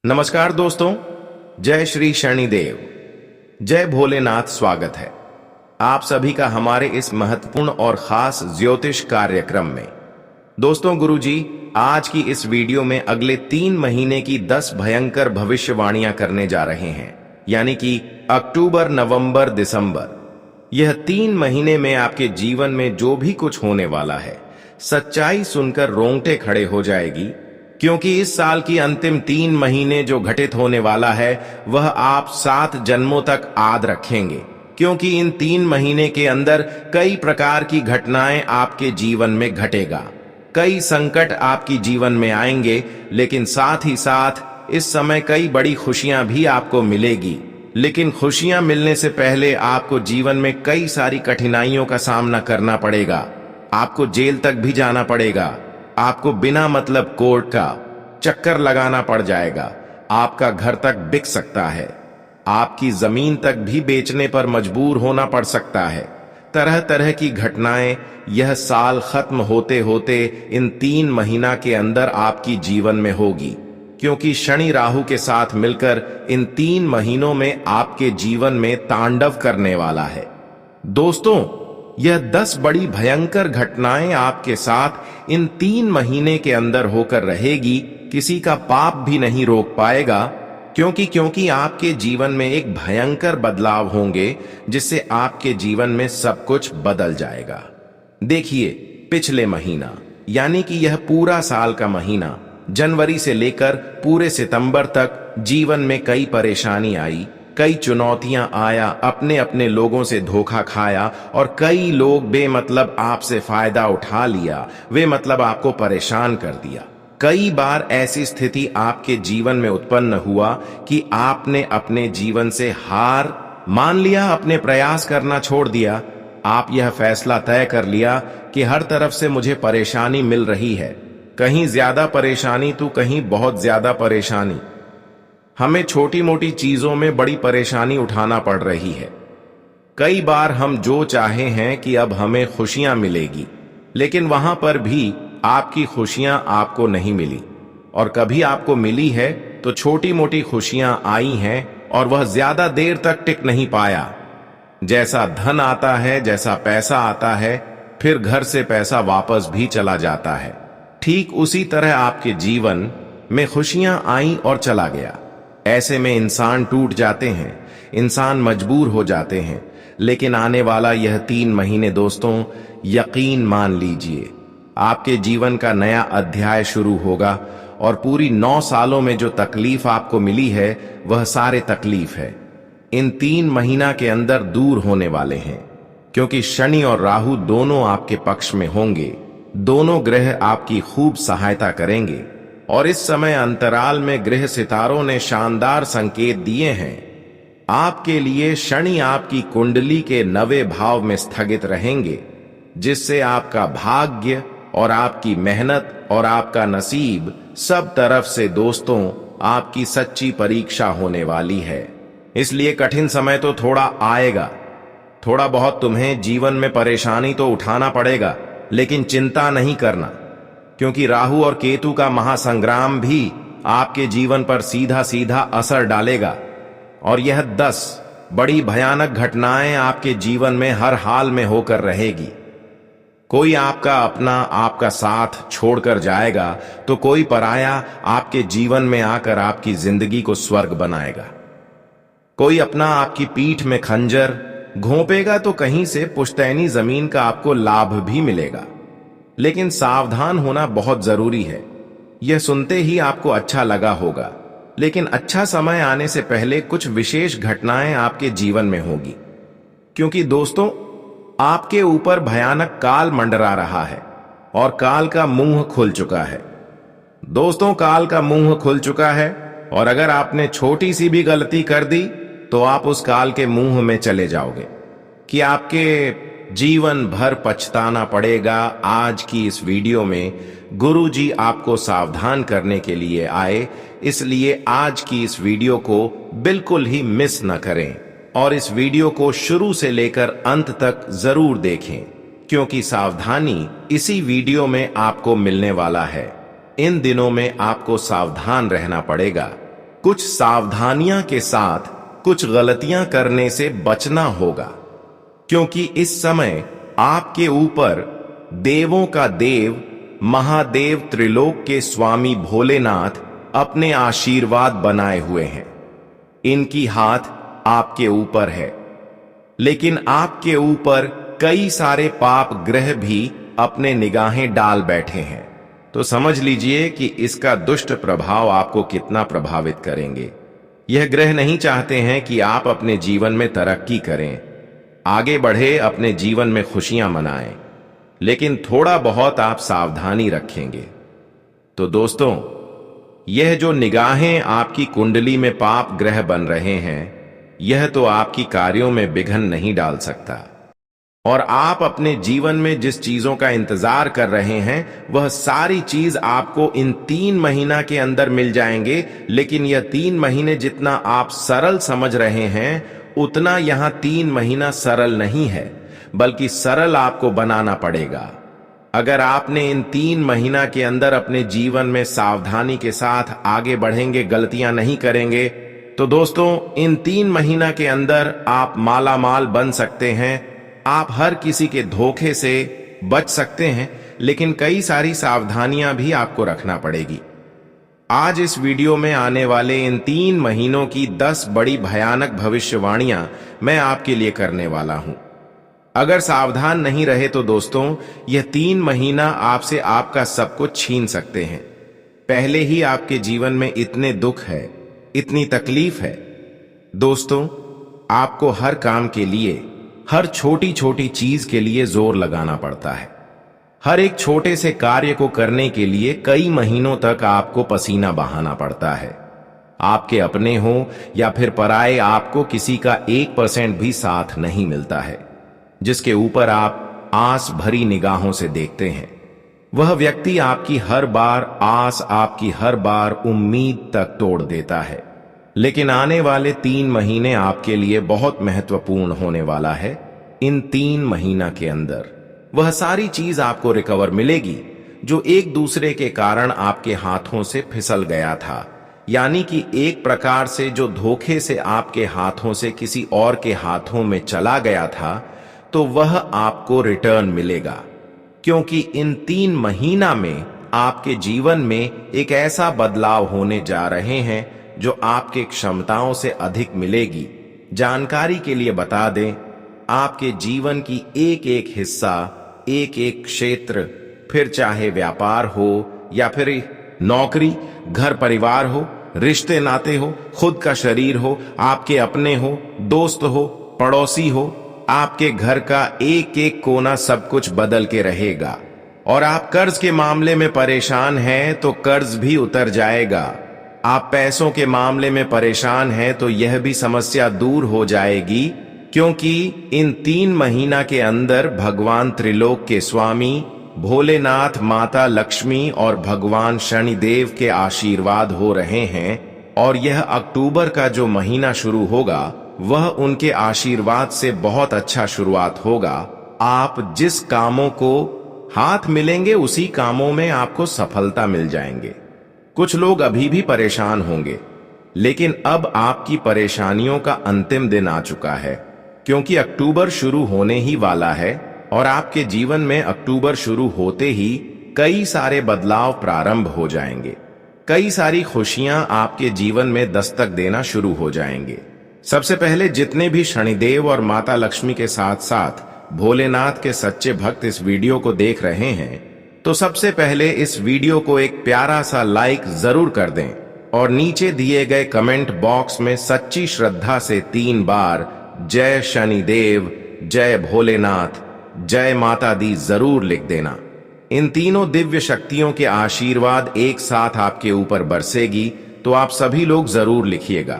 नमस्कार दोस्तों, जय श्री शनिदेव, जय भोलेनाथ। स्वागत है आप सभी का हमारे इस महत्वपूर्ण और खास ज्योतिष कार्यक्रम में। दोस्तों, गुरुजी आज की इस वीडियो में अगले 3 महीने की 10 भयंकर भविष्यवाणियां करने जा रहे हैं, यानी कि अक्टूबर, नवंबर, दिसंबर। यह 3 महीने में आपके जीवन में जो भी कुछ होने वाला है, सच्चाई सुनकर रोंगटे खड़े हो जाएगी, क्योंकि इस साल की अंतिम 3 महीने जो घटित होने वाला है वह आप 7 जन्मों तक याद रखेंगे। क्योंकि इन 3 महीने के अंदर कई प्रकार की घटनाएं आपके जीवन में घटेगा, कई संकट आपकी जीवन में आएंगे, लेकिन साथ ही साथ इस समय कई बड़ी खुशियां भी आपको मिलेगी। लेकिन खुशियां मिलने से पहले आपको जीवन में कई सारी कठिनाइयों का सामना करना पड़ेगा। आपको जेल तक भी जाना पड़ेगा, आपको बिना मतलब कोर्ट का चक्कर लगाना पड़ जाएगा, आपका घर तक बिक सकता है, आपकी जमीन तक भी बेचने पर मजबूर होना पड़ सकता है। तरह तरह की घटनाएं यह साल खत्म होते होते इन 3 महीना के अंदर आपकी जीवन में होगी, क्योंकि शनि राहु के साथ मिलकर इन 3 महीनों में आपके जीवन में तांडव करने वाला है। दोस्तों, यह 10 बड़ी भयंकर घटनाएं आपके साथ इन 3 महीने के अंदर होकर रहेगी। किसी का पाप भी नहीं रोक पाएगा, क्योंकि आपके जीवन में एक भयंकर बदलाव होंगे, जिससे आपके जीवन में सब कुछ बदल जाएगा। देखिए, पिछले महीना यानी कि यह पूरा साल का महीना, जनवरी से लेकर पूरे सितंबर तक जीवन में कई परेशानी आई, कई चुनौतियां आया, अपने अपने लोगों से धोखा खाया और कई लोग बेमतलब आपसे फायदा उठा लिया, वे मतलब आपको परेशान कर दिया। कई बार ऐसी स्थिति आपके जीवन में उत्पन्न हुआ कि आपने अपने जीवन से हार मान लिया, अपने प्रयास करना छोड़ दिया। आप यह फैसला तय कर लिया कि हर तरफ से मुझे परेशानी मिल रही है, कहीं ज्यादा परेशानी तो कहीं बहुत ज्यादा परेशानी। हमें छोटी मोटी चीजों में बड़ी परेशानी उठाना पड़ रही है। कई बार हम जो चाहे हैं कि अब हमें खुशियां मिलेगी, लेकिन वहां पर भी आपकी खुशियां आपको नहीं मिली, और कभी आपको मिली है तो छोटी मोटी खुशियां आई हैं और वह ज्यादा देर तक टिक नहीं पाया। जैसा धन आता है, जैसा पैसा आता है, फिर घर से पैसा वापस भी चला जाता है। ठीक उसी तरह आपके जीवन में खुशियां आई और चला गया। ऐसे में इंसान टूट जाते हैं, इंसान मजबूर हो जाते हैं। लेकिन आने वाला यह 3 महीने दोस्तों, यकीन मान लीजिए, आपके जीवन का नया अध्याय शुरू होगा, और पूरी 9 सालों में जो तकलीफ आपको मिली है वह सारे तकलीफ है इन 3 महीना के अंदर दूर होने वाले हैं। क्योंकि शनि और राहु दोनों आपके पक्ष में होंगे, दोनों ग्रह आपकी खूब सहायता करेंगे, और इस समय अंतराल में ग्रह सितारों ने शानदार संकेत दिए हैं। आपके लिए शनि आपकी कुंडली के 9वें भाव में स्थगित रहेंगे, जिससे आपका भाग्य और आपकी मेहनत और आपका नसीब सब तरफ से दोस्तों आपकी सच्ची परीक्षा होने वाली है। इसलिए कठिन समय तो थोड़ा आएगा, थोड़ा बहुत तुम्हें जीवन में परेशानी तो उठाना पड़ेगा, लेकिन चिंता नहीं करना, क्योंकि राहु और केतु का महासंग्राम भी आपके जीवन पर सीधा सीधा असर डालेगा, और यह 10 बड़ी भयानक घटनाएं आपके जीवन में हर हाल में होकर रहेगी। कोई आपका अपना आपका साथ छोड़कर जाएगा, तो कोई पराया आपके जीवन में आकर आपकी जिंदगी को स्वर्ग बनाएगा। कोई अपना आपकी पीठ में खंजर घोंपेगा, तो कहीं से पुश्तैनी जमीन का आपको लाभ भी मिलेगा। लेकिन सावधान होना बहुत जरूरी है। यह सुनते ही आपको अच्छा लगा होगा, लेकिन अच्छा समय आने से पहले कुछ विशेष घटनाएं आपके जीवन में होगी, क्योंकि दोस्तों आपके ऊपर भयानक काल मंडरा रहा है, और काल का मुंह खुल चुका है। दोस्तों, काल का मुंह खुल चुका है, और अगर आपने छोटी सी भी गलती कर दी तो आप उस काल के मुंह में चले जाओगे कि आपके जीवन भर पछताना पड़ेगा। आज की इस वीडियो में गुरुजी आपको सावधान करने के लिए आए, इसलिए आज की इस वीडियो को बिल्कुल ही मिस न करें, और इस वीडियो को शुरू से लेकर अंत तक जरूर देखें, क्योंकि सावधानी इसी वीडियो में आपको मिलने वाला है। इन दिनों में आपको सावधान रहना पड़ेगा। कुछ सावधानियां के साथ कुछ गलतियां करने से बचना होगा, क्योंकि इस समय आपके ऊपर देवों का देव महादेव त्रिलोक के स्वामी भोलेनाथ अपने आशीर्वाद बनाए हुए हैं। इनकी हाथ आपके ऊपर है, लेकिन आपके ऊपर कई सारे पाप ग्रह भी अपने निगाहें डाल बैठे हैं। तो समझ लीजिए कि इसका दुष्ट प्रभाव आपको कितना प्रभावित करेंगे। यह ग्रह नहीं चाहते हैं कि आप अपने जीवन में तरक्की करें, आगे बढ़े, अपने जीवन में खुशियां मनाएं, लेकिन थोड़ा बहुत आप सावधानी रखेंगे। तो दोस्तों, यह जो निगाहें आपकी कुंडली में पाप ग्रह बन रहे हैं, यह तो आपकी कार्यों में विघ्न नहीं डाल सकता। और आप अपने जीवन में जिस चीजों का इंतजार कर रहे हैं, वह सारी चीज आपको इन 3 महीना के अंदर मिल जाएंगे। लेकिन यह 3 महीने जितना आप सरल समझ रहे हैं, उतना यहां 3 महीना सरल नहीं है, बल्कि सरल आपको बनाना पड़ेगा। अगर आपने इन 3 महीना के अंदर अपने जीवन में सावधानी के साथ आगे बढ़ेंगे, गलतियां नहीं करेंगे, तो दोस्तों इन 3 महीना के अंदर आप माला माल बन सकते हैं। आप हर किसी के धोखे से बच सकते हैं, लेकिन कई सारी सावधानियां भी आपको रखना पड़ेगी। आज इस वीडियो में आने वाले इन 3 महीनों की 10 बड़ी भयानक भविष्यवाणियां मैं आपके लिए करने वाला हूं। अगर सावधान नहीं रहे तो दोस्तों, यह 3 महीना आपसे आपका सब कुछ छीन सकते हैं। पहले ही आपके जीवन में इतने दुख है, इतनी तकलीफ है। दोस्तों, आपको हर काम के लिए, हर छोटी छोटी चीज के लिए जोर लगाना पड़ता है। हर एक छोटे से कार्य को करने के लिए कई महीनों तक आपको पसीना बहाना पड़ता है। आपके अपने हो या फिर पराए, आपको किसी का 1% भी साथ नहीं मिलता है। जिसके ऊपर आप आस भरी निगाहों से देखते हैं, वह व्यक्ति आपकी हर बार आस, आपकी हर बार उम्मीद तक तोड़ देता है। लेकिन आने वाले 3 महीने आपके लिए बहुत महत्वपूर्ण होने वाला है। इन 3 महीना के अंदर वह सारी चीज आपको रिकवर मिलेगी जो एक दूसरे के कारण आपके हाथों से फिसल गया था। यानी कि एक प्रकार से जो धोखे से आपके हाथों से किसी और के हाथों में चला गया था, तो वह आपको रिटर्न मिलेगा। क्योंकि इन 3 महीना में आपके जीवन में एक ऐसा बदलाव होने जा रहे हैं जो आपके क्षमताओं से अधिक मिलेगी। जानकारी के लिए बता दें, आपके जीवन की एक एक हिस्सा, एक एक क्षेत्र, फिर चाहे व्यापार हो या फिर नौकरी, घर परिवार हो, रिश्ते नाते हो, खुद का शरीर हो, आपके अपने हो, दोस्त हो, पड़ोसी हो, आपके घर का एक एक कोना सब कुछ बदल के रहेगा। और आप कर्ज के मामले में परेशान हैं तो कर्ज भी उतर जाएगा। आप पैसों के मामले में परेशान हैं तो यह भी समस्या दूर हो जाएगी, क्योंकि इन 3 महीना के अंदर भगवान त्रिलोक के स्वामी भोलेनाथ, माता लक्ष्मी और भगवान शनिदेव के आशीर्वाद हो रहे हैं। और यह अक्टूबर का जो महीना शुरू होगा, वह उनके आशीर्वाद से बहुत अच्छा शुरुआत होगा। आप जिस कामों को हाथ मिलेंगे, उसी कामों में आपको सफलता मिल जाएंगे। कुछ लोग अभी भी परेशान होंगे, लेकिन अब आपकी परेशानियों का अंतिम दिन आ चुका है, क्योंकि अक्टूबर शुरू होने ही वाला है। और आपके जीवन में अक्टूबर शुरू होते ही कई सारे बदलाव प्रारंभ हो जाएंगे। कई सारी खुशियां आपके जीवन में दस्तक देना शुरू हो जाएंगे। सबसे पहले, जितने भी शनिदेव और माता लक्ष्मी के साथ साथ भोलेनाथ के सच्चे भक्त इस वीडियो को देख रहे हैं, तो सबसे पहले इस वीडियो को एक प्यारा सा लाइक जरूर कर दें और नीचे दिए गए कमेंट बॉक्स में सच्ची श्रद्धा से 3 बार जय शनिदेव, जय भोलेनाथ, जय माता दी जरूर लिख देना। इन तीनों दिव्य शक्तियों के आशीर्वाद एक साथ आपके ऊपर बरसेगी, तो आप सभी लोग जरूर लिखिएगा।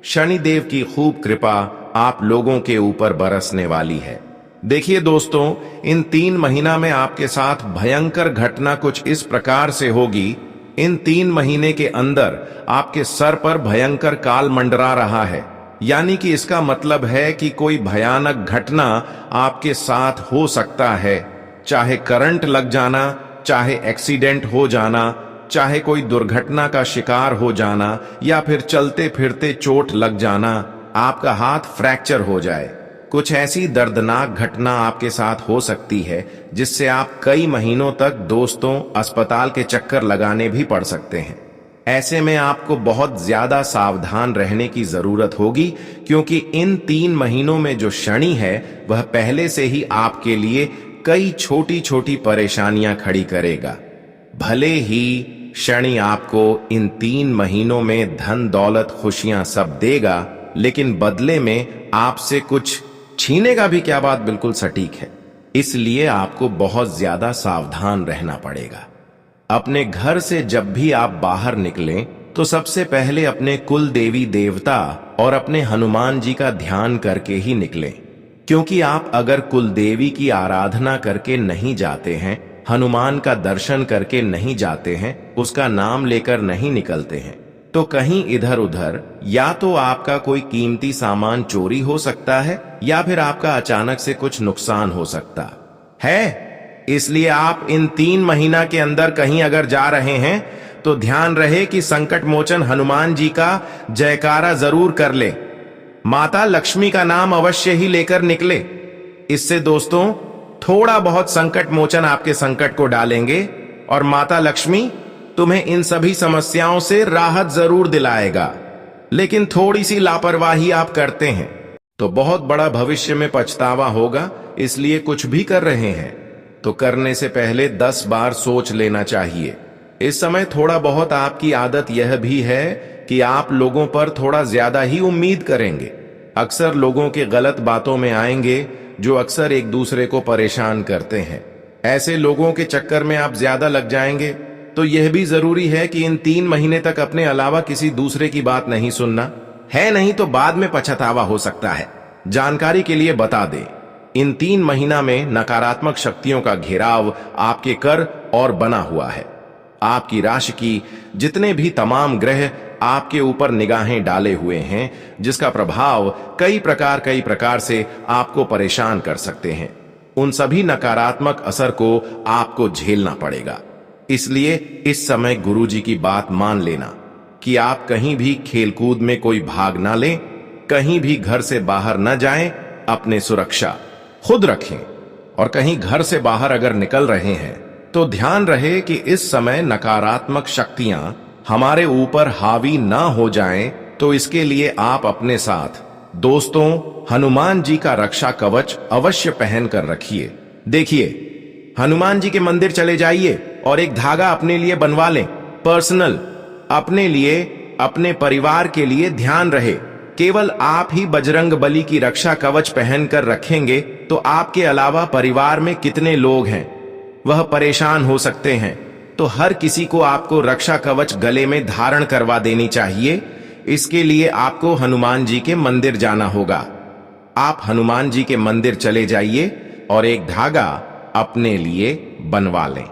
शनिदेव की खूब कृपा आप लोगों के ऊपर बरसने वाली है। देखिए दोस्तों, इन 3 महीना में आपके साथ भयंकर घटना कुछ इस प्रकार से होगी। इन 3 महीने के अंदर आपके सर पर भयंकर काल मंडरा रहा है। यानी कि इसका मतलब है कि कोई भयानक घटना आपके साथ हो सकता है। चाहे करंट लग जाना, चाहे एक्सीडेंट हो जाना, चाहे कोई दुर्घटना का शिकार हो जाना या फिर चलते फिरते चोट लग जाना, आपका हाथ फ्रैक्चर हो जाए, कुछ ऐसी दर्दनाक घटना आपके साथ हो सकती है जिससे आप कई महीनों तक दोस्तों अस्पताल के चक्कर लगाने भी पड़ सकते हैं। ऐसे में आपको बहुत ज्यादा सावधान रहने की जरूरत होगी, क्योंकि इन 3 महीनों में जो शनि है वह पहले से ही आपके लिए कई छोटी छोटी परेशानियां खड़ी करेगा। भले ही शनि आपको इन 3 महीनों में धन दौलत खुशियां सब देगा, लेकिन बदले में आपसे कुछ छीनेगा भी। क्या बात बिल्कुल सटीक है। इसलिए आपको बहुत ज्यादा सावधान रहना पड़ेगा। अपने घर से जब भी आप बाहर निकलें तो सबसे पहले अपने कुल देवी देवता और अपने हनुमान जी का ध्यान करके ही निकलें, क्योंकि आप अगर कुल देवी की आराधना करके नहीं जाते हैं, हनुमान का दर्शन करके नहीं जाते हैं, उसका नाम लेकर नहीं निकलते हैं, तो कहीं इधर उधर या तो आपका कोई कीमती सामान चोरी हो सकता है या फिर आपका अचानक से कुछ नुकसान हो सकता है। इसलिए आप इन 3 महीना के अंदर कहीं अगर जा रहे हैं तो ध्यान रहे कि संकट मोचन हनुमान जी का जयकारा जरूर कर ले, माता लक्ष्मी का नाम अवश्य ही लेकर निकले। इससे दोस्तों थोड़ा बहुत संकट मोचन आपके संकट को डालेंगे और माता लक्ष्मी तुम्हें इन सभी समस्याओं से राहत जरूर दिलाएगा। लेकिन थोड़ी सी लापरवाही आप करते हैं तो बहुत बड़ा भविष्य में पछतावा होगा। इसलिए कुछ भी कर रहे हैं तो करने से पहले 10 बार सोच लेना चाहिए। इस समय थोड़ा बहुत आपकी आदत यह भी है कि आप लोगों पर थोड़ा ज्यादा ही उम्मीद करेंगे। अक्सर लोगों के गलत बातों में आएंगे जो अक्सर एक दूसरे को परेशान करते हैं। ऐसे लोगों के चक्कर में आप ज्यादा लग जाएंगे। तो यह भी जरूरी है कि इन 3 महीने तक अपने अलावा किसी दूसरे की बात नहीं सुनना है, नहीं तो बाद में पछतावा हो सकता है। जानकारी के लिए बता दें, इन 3 महीना में नकारात्मक शक्तियों का घेराव आपके कर और बना हुआ है। आपकी राशि की जितने भी तमाम ग्रह आपके ऊपर निगाहें डाले हुए हैं, जिसका प्रभाव कई प्रकार से आपको परेशान कर सकते हैं, उन सभी नकारात्मक असर को आपको झेलना पड़ेगा। इसलिए इस समय गुरु जी की बात मान लेना कि आप कहीं भी खेलकूद में कोई भाग ना लें, कहीं भी घर से बाहर न जाएं, अपने सुरक्षा खुद रखें। और कहीं घर से बाहर अगर निकल रहे हैं तो ध्यान रहे कि इस समय नकारात्मक शक्तियां हमारे ऊपर हावी ना हो जाएं, तो इसके लिए आप अपने साथ दोस्तों हनुमान जी का रक्षा कवच अवश्य पहन कर रखिए। देखिए, हनुमान जी के मंदिर चले जाइए और एक धागा अपने लिए बनवा लें, पर्सनल, अपने लिए, अपने परिवार के लिए। ध्यान रहे केवल आप ही बजरंग बली की रक्षा कवच पहनकर रखेंगे तो आपके अलावा परिवार में कितने लोग हैं वह परेशान हो सकते हैं। तो हर किसी को आपको रक्षा कवच गले में धारण करवा देनी चाहिए। इसके लिए आपको हनुमान जी के मंदिर जाना होगा। आप हनुमान जी के मंदिर चले जाइए और एक धागा अपने लिए बनवा लें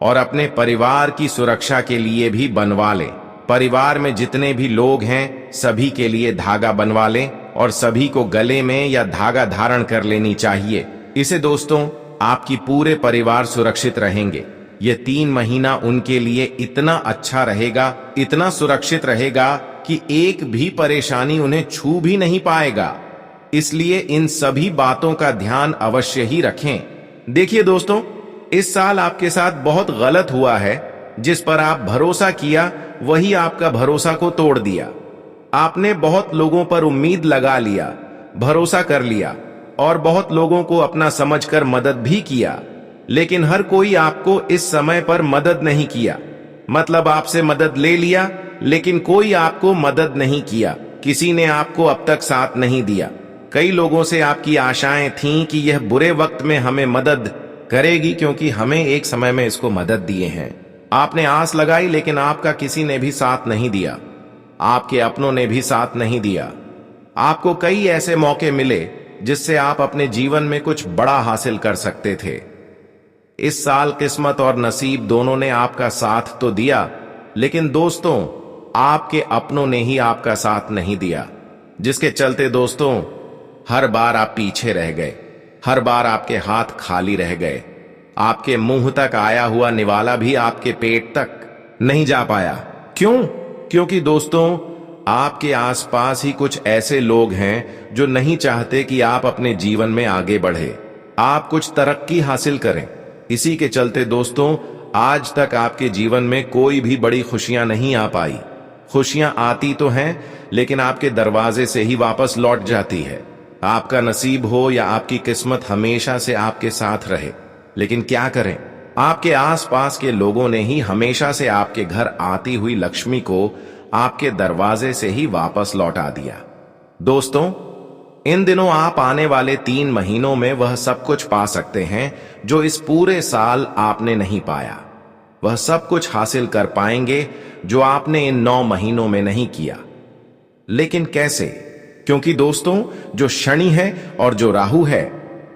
और अपने परिवार की सुरक्षा के लिए भी बनवा लें। परिवार में जितने भी लोग हैं सभी के लिए धागा बनवा लें और सभी को गले में या धागा धारण कर लेनी चाहिए। इसे दोस्तों आपकी पूरे परिवार सुरक्षित रहेंगे। ये 3 महीना उनके लिए इतना अच्छा रहेगा, इतना सुरक्षित रहेगा कि एक भी परेशानी उन्हें छू भी नहीं पाएगा। इसलिए इन सभी बातों का ध्यान अवश्य ही रखें। देखिए दोस्तों, इस साल आपके साथ बहुत गलत हुआ है। जिस पर आप भरोसा किया वही आपका भरोसा को तोड़ दिया। आपने बहुत लोगों पर उम्मीद लगा लिया, भरोसा कर लिया और बहुत लोगों को अपना समझकर मदद भी किया, लेकिन हर कोई आपको इस समय पर मदद नहीं किया। मतलब आपसे मदद ले लिया लेकिन कोई आपको मदद नहीं किया। किसी ने आपको अब तक साथ नहीं दिया। कई लोगों से आपकी आशाएं थीं कि यह बुरे वक्त में हमें मदद करेगी, क्योंकि हमें एक समय में इसको मदद दिए हैं। आपने आस लगाई लेकिन आपका किसी ने भी साथ नहीं दिया, आपके अपनों ने भी साथ नहीं दिया। आपको कई ऐसे मौके मिले जिससे आप अपने जीवन में कुछ बड़ा हासिल कर सकते थे। इस साल किस्मत और नसीब दोनों ने आपका साथ तो दिया, लेकिन दोस्तों आपके अपनों ने ही आपका साथ नहीं दिया, जिसके चलते दोस्तों हर बार आप पीछे रह गए, हर बार आपके हाथ खाली रह गए। आपके मुंह तक आया हुआ निवाला भी आपके पेट तक नहीं जा पाया। क्यों? क्योंकि दोस्तों, आपके आसपास ही कुछ ऐसे लोग हैं जो नहीं चाहते कि आप अपने जीवन में आगे बढ़े, आप कुछ तरक्की हासिल करें। इसी के चलते दोस्तों, आज तक आपके जीवन में कोई भी बड़ी खुशियां नहीं आ पाई। खुशियां आती तो हैं, लेकिन आपके दरवाजे से ही वापस लौट जाती है। आपका नसीब हो या आपकी किस्मत हमेशा से आपके साथ रहे, लेकिन क्या करें, आपके आसपास के लोगों ने ही हमेशा से आपके घर आती हुई लक्ष्मी को आपके दरवाजे से ही वापस लौटा दिया। दोस्तों, इन दिनों आप आने वाले 3 महीनों में वह सब कुछ पा सकते हैं जो इस पूरे साल आपने नहीं पाया। वह सब कुछ हासिल कर पाएंगे जो आपने इन 9 महीनों में नहीं किया। लेकिन कैसे? क्योंकि दोस्तों, जो शनि है और जो राहु है,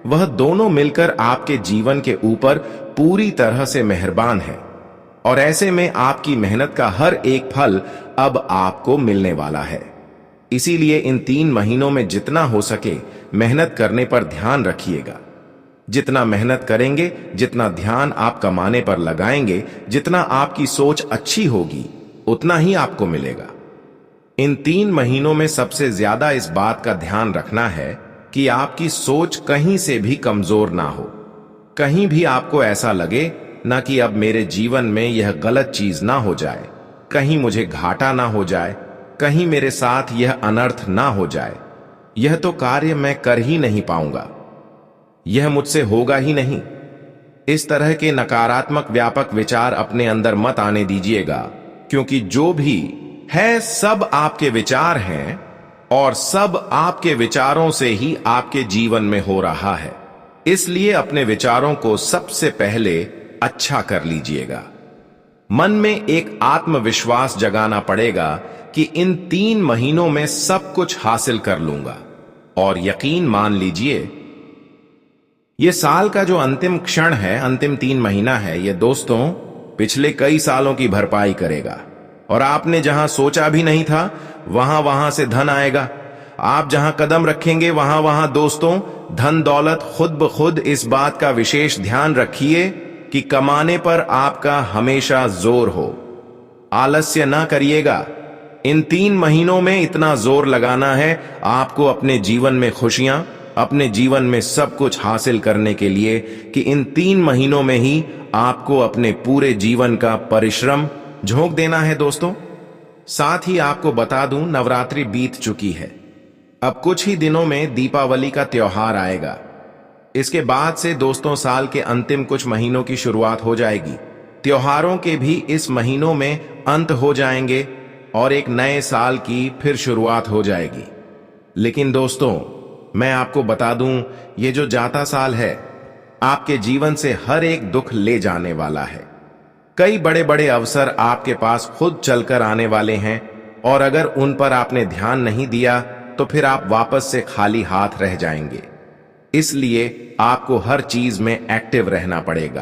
वह दोनों मिलकर आपके जीवन के ऊपर पूरी तरह से मेहरबान है, और ऐसे में आपकी मेहनत का हर एक फल अब आपको मिलने वाला है। इसीलिए इन 3 महीनों में जितना हो सके मेहनत करने पर ध्यान रखिएगा। जितना मेहनत करेंगे, जितना ध्यान आप कमाने पर लगाएंगे, जितना आपकी सोच अच्छी होगी, उतना ही आपको मिलेगा। इन 3 महीनों में सबसे ज्यादा इस बात का ध्यान रखना है कि आपकी सोच कहीं से भी कमजोर ना हो। कहीं भी आपको ऐसा लगे ना कि अब मेरे जीवन में यह गलत चीज ना हो जाए, कहीं मुझे घाटा ना हो जाए, कहीं मेरे साथ यह अनर्थ ना हो जाए, यह तो कार्य मैं कर ही नहीं पाऊंगा, यह मुझसे होगा ही नहीं। इस तरह के नकारात्मक व्यापक विचार अपने अंदर मत आने दीजिएगा, क्योंकि जो भी है सब आपके विचार हैं, और सब आपके विचारों से ही आपके जीवन में हो रहा है। इसलिए अपने विचारों को सबसे पहले अच्छा कर लीजिएगा। मन में एक आत्मविश्वास जगाना पड़ेगा कि इन 3 महीनों में सब कुछ हासिल कर लूंगा, और यकीन मान लीजिए, यह साल का जो अंतिम क्षण है, अंतिम 3 महीना है, यह दोस्तों पिछले कई सालों की भरपाई करेगा। और आपने जहां सोचा भी नहीं था, वहां से धन आएगा। आप जहां कदम रखेंगे, वहां दोस्तों धन दौलत खुद ब खुद। इस बात का विशेष ध्यान रखिए कि कमाने पर आपका हमेशा जोर हो। आलस्य ना करिएगा। इन 3 महीनों में इतना जोर लगाना है आपको अपने जीवन में खुशियां, अपने जीवन में सब कुछ हासिल करने के लिए, कि इन 3 महीनों में ही आपको अपने पूरे जीवन का परिश्रम झोंक देना है दोस्तों। साथ ही आपको बता दूं, नवरात्रि बीत चुकी है। अब कुछ ही दिनों में दीपावली का त्योहार आएगा। इसके बाद से दोस्तों साल के अंतिम कुछ महीनों की शुरुआत हो जाएगी। त्योहारों के भी इस महीनों में अंत हो जाएंगे और एक नए साल की फिर शुरुआत हो जाएगी। लेकिन दोस्तों, मैं आपको बता दूं, ये जो जाता साल है आपके जीवन से हर एक दुख ले जाने वाला है। कई बड़े बड़े अवसर आपके पास खुद चलकर आने वाले हैं, और अगर उन पर आपने ध्यान नहीं दिया तो फिर आप वापस से खाली हाथ रह जाएंगे। इसलिए आपको हर चीज में एक्टिव रहना पड़ेगा।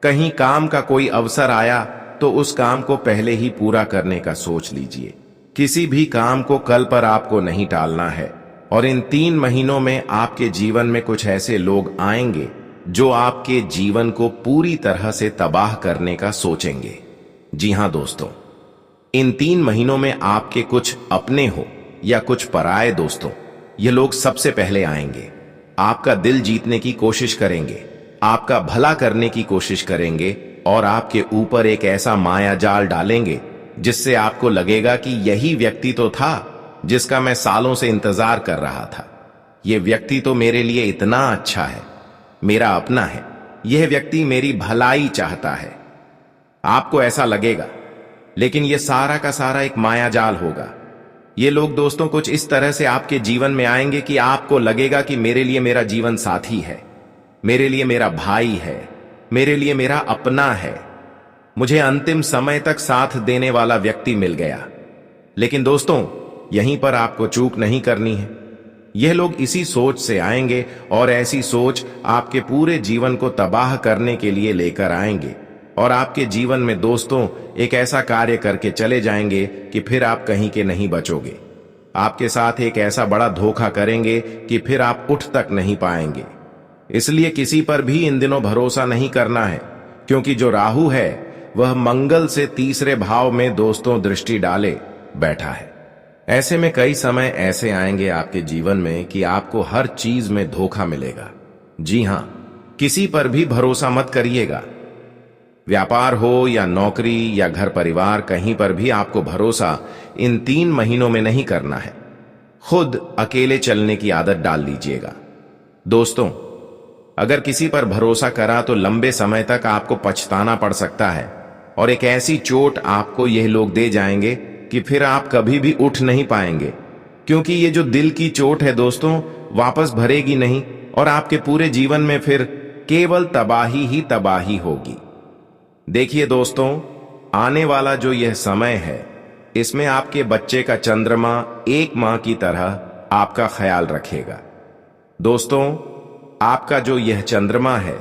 कहीं काम का कोई अवसर आया तो उस काम को पहले ही पूरा करने का सोच लीजिए। किसी भी काम को कल पर आपको नहीं टालना है। और इन 3 महीनों में आपके जीवन में कुछ ऐसे लोग आएंगे जो आपके जीवन को पूरी तरह से तबाह करने का सोचेंगे। जी हां दोस्तों, इन 3 महीनों में आपके कुछ अपने हो या कुछ पराये दोस्तों, ये लोग सबसे पहले आएंगे। आपका दिल जीतने की कोशिश करेंगे, आपका भला करने की कोशिश करेंगे, और आपके ऊपर एक ऐसा माया जाल डालेंगे जिससे आपको लगेगा कि यही व्यक्ति तो था जिसका मैं सालों से इंतजार कर रहा था। यह व्यक्ति तो मेरे लिए इतना अच्छा है, मेरा अपना है, यह व्यक्ति मेरी भलाई चाहता है। आपको ऐसा लगेगा, लेकिन यह सारा का सारा एक माया जाल होगा। ये लोग दोस्तों कुछ इस तरह से आपके जीवन में आएंगे कि आपको लगेगा कि मेरे लिए मेरा जीवन साथी है, मेरे लिए मेरा भाई है, मेरे लिए मेरा अपना है, मुझे अंतिम समय तक साथ देने वाला व्यक्ति मिल गया। लेकिन दोस्तों, यहीं पर आपको चूक नहीं करनी है। यह लोग इसी सोच से आएंगे, और ऐसी सोच आपके पूरे जीवन को तबाह करने के लिए लेकर आएंगे, और आपके जीवन में दोस्तों एक ऐसा कार्य करके चले जाएंगे कि फिर आप कहीं के नहीं बचोगे। आपके साथ एक ऐसा बड़ा धोखा करेंगे कि फिर आप उठ तक नहीं पाएंगे। इसलिए किसी पर भी इन दिनों भरोसा नहीं करना है, क्योंकि जो राहु है वह मंगल से तीसरे भाव में दोस्तों दृष्टि डाले बैठा है। ऐसे में कई समय ऐसे आएंगे आपके जीवन में कि आपको हर चीज में धोखा मिलेगा। जी हां, किसी पर भी भरोसा मत करिएगा। व्यापार हो या नौकरी या घर परिवार, कहीं पर भी आपको भरोसा इन 3 महीनों में नहीं करना है। खुद अकेले चलने की आदत डाल लीजिएगा। दोस्तों, अगर किसी पर भरोसा करा तो लंबे समय तक आपको पछताना पड़ सकता है और एक ऐसी चोट आपको यह लोग दे जाएंगे कि फिर आप कभी भी उठ नहीं पाएंगे, क्योंकि ये जो दिल की चोट है दोस्तों, वापस भरेगी नहीं और आपके पूरे जीवन में फिर केवल तबाही ही तबाही होगी। देखिए दोस्तों, आने वाला जो यह समय है, इसमें आपके बच्चे का चंद्रमा एक मां की तरह आपका ख्याल रखेगा। दोस्तों, आपका जो यह चंद्रमा है,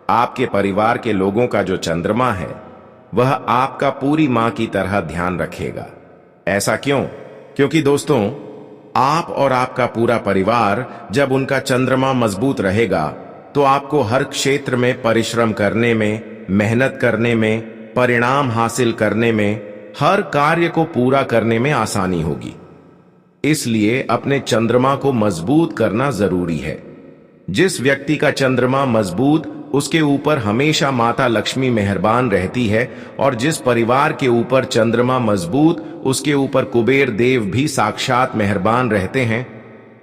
आपके परिवार के लोगों का जो चंद्रमा है, वह आपका पूरी मां की तरह ध्यान रखेगा। ऐसा क्यों? क्योंकि दोस्तों, आप और आपका पूरा परिवार जब उनका चंद्रमा मजबूत रहेगा तो आपको हर क्षेत्र में परिश्रम करने में, मेहनत करने में, परिणाम हासिल करने में, हर कार्य को पूरा करने में आसानी होगी। इसलिए अपने चंद्रमा को मजबूत करना जरूरी है। जिस व्यक्ति का चंद्रमा मजबूत, उसके ऊपर हमेशा माता लक्ष्मी मेहरबान रहती है, और जिस परिवार के ऊपर चंद्रमा मजबूत, उसके ऊपर कुबेर देव भी साक्षात मेहरबान रहते हैं।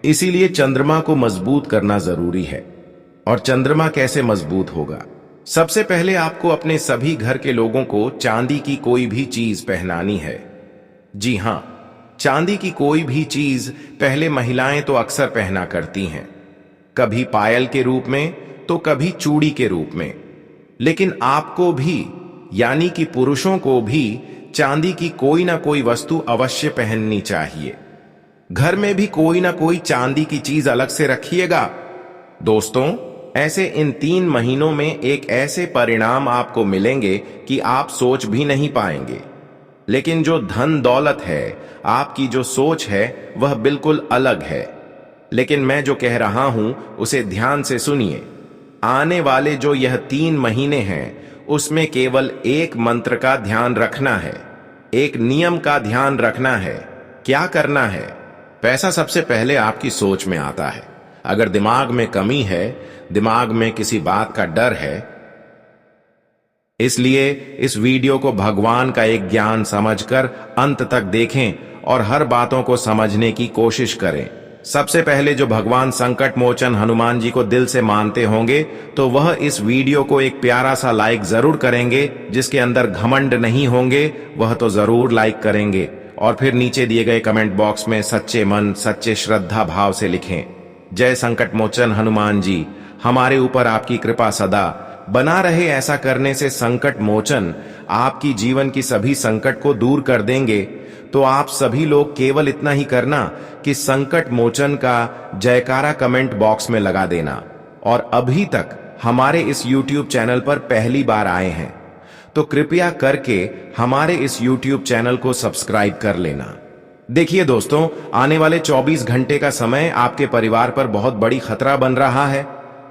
इसीलिए चंद्रमा को मजबूत करना जरूरी है। और चंद्रमा कैसे मजबूत होगा? सबसे पहले आपको अपने सभी घर के लोगों को चांदी की कोई भी चीज पहनानी है। जी हां, चांदी की कोई भी चीज पहले महिलाएं तो अक्सर पहना करती हैं, कभी पायल के रूप में तो कभी चूड़ी के रूप में। लेकिन आपको भी, यानी कि पुरुषों को भी, चांदी की कोई ना कोई वस्तु अवश्य पहननी चाहिए। घर में भी कोई ना कोई चांदी की चीज अलग से रखिएगा। दोस्तों, ऐसे इन 3 महीनों में एक ऐसे परिणाम आपको मिलेंगे कि आप सोच भी नहीं पाएंगे। लेकिन जो धन दौलत है, आपकी जो सोच है, वह बिल्कुल अलग है। लेकिन मैं जो कह रहा हूं उसे ध्यान से सुनिए। आने वाले जो यह 3 महीने हैं, उसमें केवल एक मंत्र का ध्यान रखना है, एक नियम का ध्यान रखना है। क्या करना है? पैसा सबसे पहले आपकी सोच में आता है। अगर दिमाग में कमी है, दिमाग में किसी बात का डर है, इसलिए इस वीडियो को भगवान का एक ज्ञान समझकर अंत तक देखें और हर बातों को समझने की कोशिश करें। सबसे पहले जो भगवान संकट मोचन हनुमान जी को दिल से मानते होंगे, तो वह इस वीडियो को एक प्यारा सा लाइक जरूर करेंगे। जिसके अंदर घमंड नहीं होंगे, वह तो जरूर लाइक करेंगे। और फिर नीचे दिए गए कमेंट बॉक्स में सच्चे मन, सच्चे श्रद्धा भाव से लिखें, जय संकट मोचन हनुमान जी, हमारे ऊपर आपकी कृपा सदा बना रहे। ऐसा करने से संकट मोचन आपकी जीवन की सभी संकट को दूर कर देंगे। तो आप सभी लोग केवल इतना ही करना कि संकट मोचन का जयकारा कमेंट बॉक्स में लगा देना। और अभी तक हमारे इस YouTube चैनल पर पहली बार आए हैं तो कृपया करके हमारे इस YouTube चैनल को सब्सक्राइब कर लेना। देखिए दोस्तों, आने वाले 24 घंटे का समय आपके परिवार पर बहुत बड़ी खतरा बन रहा है।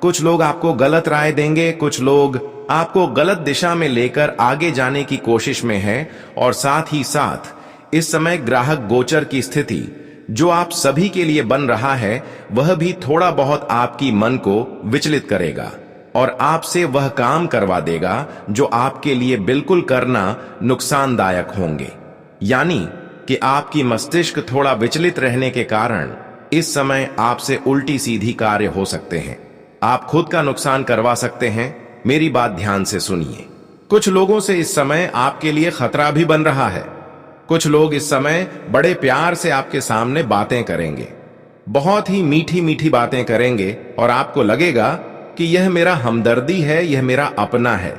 कुछ लोग आपको गलत राय देंगे, कुछ लोग आपको गलत दिशा में लेकर आगे जाने की कोशिश में हैं, और साथ ही साथ इस समय ग्राहक गोचर की स्थिति जो आप सभी के लिए बन रहा है, वह भी थोड़ा बहुत आपकी मन को विचलित करेगा और आपसे वह काम करवा देगा जो आपके लिए बिल्कुल करना नुकसानदायक होंगे। यानी कि आपकी मस्तिष्क थोड़ा विचलित रहने के कारण इस समय आपसे उल्टी सीधी कार्य हो सकते हैं। आप खुद का नुकसान करवा सकते हैं। मेरी बात ध्यान से सुनिए। कुछ लोगों से इस समय आपके लिए खतरा भी बन रहा है। कुछ लोग इस समय बड़े प्यार से आपके सामने बातें करेंगे, बहुत ही मीठी मीठी बातें करेंगे, और आपको लगेगा कि यह मेरा हमदर्दी है, यह मेरा अपना है।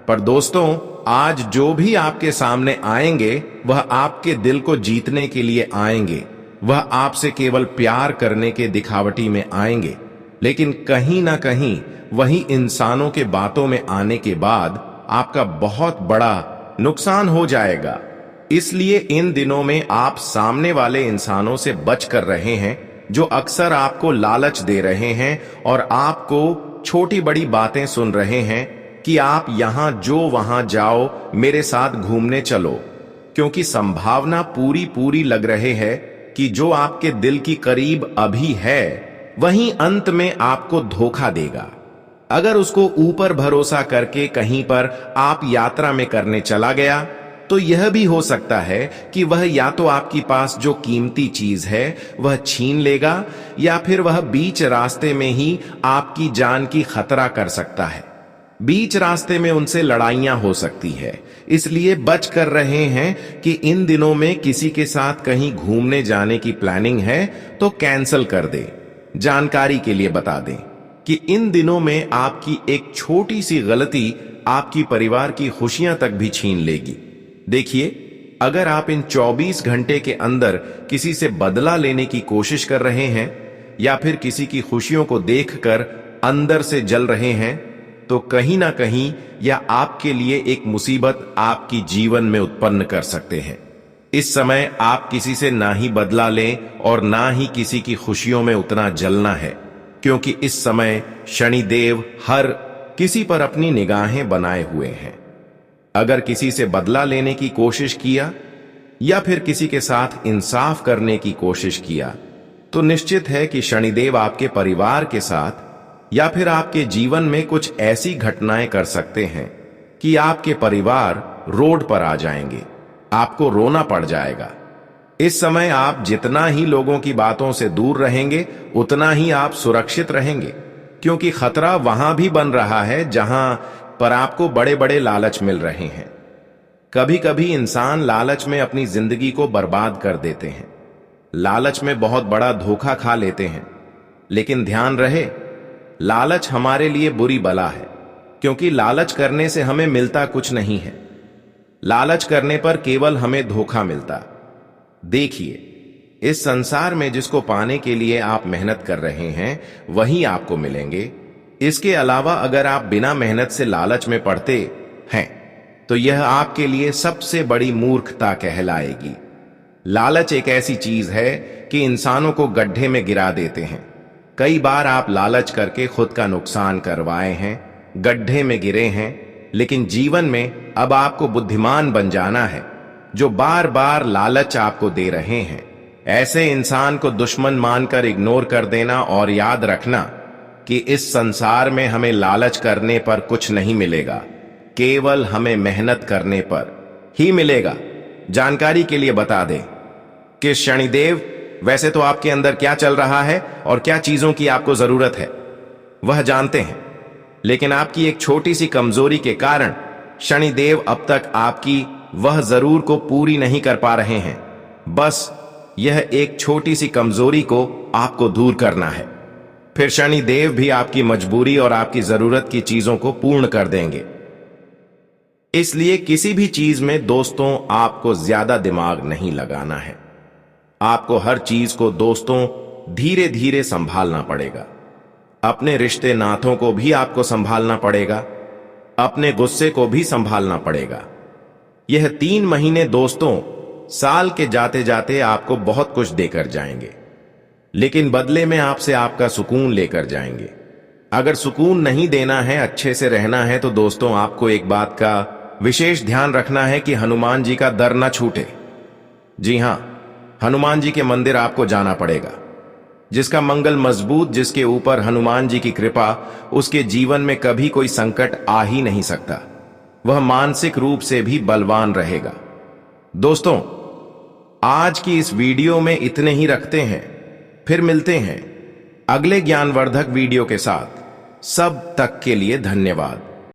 पर दोस्तों, आज जो भी आपके सामने आएंगे, वह आपके दिल को जीतने के लिए आएंगे। वह आपसे केवल प्यार करने के दिखावटी में आएंगे। लेकिन कहीं ना कहीं वही इंसानों के बातों में आने के बाद आपका बहुत बड़ा नुकसान हो जाएगा। इसलिए इन दिनों में आप सामने वाले इंसानों से बच कर रहे हैं, जो अक्सर आपको लालच दे रहे हैं और आपको छोटी बड़ी बातें सुन रहे हैं। कि आप यहां जो वहां जाओ, मेरे साथ घूमने चलो, क्योंकि संभावना पूरी पूरी लग रहे है कि जो आपके दिल की करीब अभी है वहीं अंत में आपको धोखा देगा। अगर उसको ऊपर भरोसा करके कहीं पर आप यात्रा में करने चला गया तो यह भी हो सकता है कि वह या तो आपके पास जो कीमती चीज है वह छीन लेगा, या फिर वह बीच रास्ते में ही आपकी जान की खतरा कर सकता है। बीच रास्ते में उनसे लड़ाइयां हो सकती है, इसलिए बच कर रहे हैं कि इन दिनों में किसी के साथ कहीं घूमने जाने की प्लानिंग है तो कैंसिल कर दे। जानकारी के लिए बता दें कि इन दिनों में आपकी एक छोटी सी गलती आपकी परिवार की खुशियां तक भी छीन लेगी। देखिए, अगर आप इन 24 घंटे के अंदर किसी से बदला लेने की कोशिश कर रहे हैं या फिर किसी की खुशियों को देखकर अंदर से जल रहे हैं, तो कहीं ना कहीं यह आपके लिए एक मुसीबत आपकी जीवन में उत्पन्न कर सकते हैं। इस समय आप किसी से ना ही बदला लें और ना ही किसी की खुशियों में उतना जलना है, क्योंकि इस समय शनिदेव हर किसी पर अपनी निगाहें बनाए हुए हैं। अगर किसी से बदला लेने की कोशिश किया या फिर किसी के साथ इंसाफ करने की कोशिश किया तो निश्चित है कि शनिदेव आपके परिवार के साथ या फिर आपके जीवन में कुछ ऐसी घटनाएं कर सकते हैं कि आपके परिवार रोड पर आ जाएंगे, आपको रोना पड़ जाएगा। इस समय आप जितना ही लोगों की बातों से दूर रहेंगे उतना ही आप सुरक्षित रहेंगे, क्योंकि खतरा वहां भी बन रहा है जहां पर आपको बड़े बड़े लालच मिल रहे हैं। कभी कभी इंसान लालच में अपनी जिंदगी को बर्बाद कर देते हैं, लालच में बहुत बड़ा धोखा खा लेते हैं। लेकिन ध्यान रहे, लालच हमारे लिए बुरी बला है, क्योंकि लालच करने से हमें मिलता कुछ नहीं है। लालच करने पर केवल हमें धोखा मिलता। देखिए, इस संसार में जिसको पाने के लिए आप मेहनत कर रहे हैं वही आपको मिलेंगे। इसके अलावा अगर आप बिना मेहनत से लालच में पड़ते हैं तो यह आपके लिए सबसे बड़ी मूर्खता कहलाएगी। लालच एक ऐसी चीज है कि इंसानों को गड्ढे में गिरा देते हैं। कई बार आप लालच करके खुद का नुकसान करवाए हैं, गड्ढे में गिरे हैं, लेकिन जीवन में अब आपको बुद्धिमान बन जाना है। जो बार बार लालच आपको दे रहे हैं, ऐसे इंसान को दुश्मन मानकर इग्नोर कर देना और याद रखना कि इस संसार में हमें लालच करने पर कुछ नहीं मिलेगा, केवल हमें मेहनत करने पर ही मिलेगा। जानकारी के लिए बता दें कि शनिदेव वैसे तो आपके अंदर क्या चल रहा है और क्या चीजों की आपको जरूरत है वह जानते हैं, लेकिन आपकी एक छोटी सी कमजोरी के कारण शनिदेव अब तक आपकी वह जरूर को पूरी नहीं कर पा रहे हैं। बस यह एक छोटी सी कमजोरी को आपको दूर करना है, फिर शनिदेव भी आपकी मजबूरी और आपकी जरूरत की चीजों को पूर्ण कर देंगे। इसलिए किसी भी चीज में दोस्तों आपको ज्यादा दिमाग नहीं लगाना है। आपको हर चीज को दोस्तों धीरे धीरे संभालना पड़ेगा। अपने रिश्ते नातों को भी आपको संभालना पड़ेगा, अपने गुस्से को भी संभालना पड़ेगा। यह 3 महीने दोस्तों साल के जाते जाते आपको बहुत कुछ देकर जाएंगे, लेकिन बदले में आपसे आपका सुकून लेकर जाएंगे। अगर सुकून नहीं देना है, अच्छे से रहना है, तो दोस्तों आपको एक बात का विशेष ध्यान रखना है कि हनुमान जी का दर न छूटे। जी हां, हनुमान जी के मंदिर आपको जाना पड़ेगा। जिसका मंगल मजबूत, जिसके ऊपर हनुमान जी की कृपा, उसके जीवन में कभी कोई संकट आ ही नहीं सकता। वह मानसिक रूप से भी बलवान रहेगा। दोस्तों, आज की इस वीडियो में इतने ही रखते हैं, फिर मिलते हैं अगले ज्ञानवर्धक वीडियो के साथ। सब तक के लिए धन्यवाद।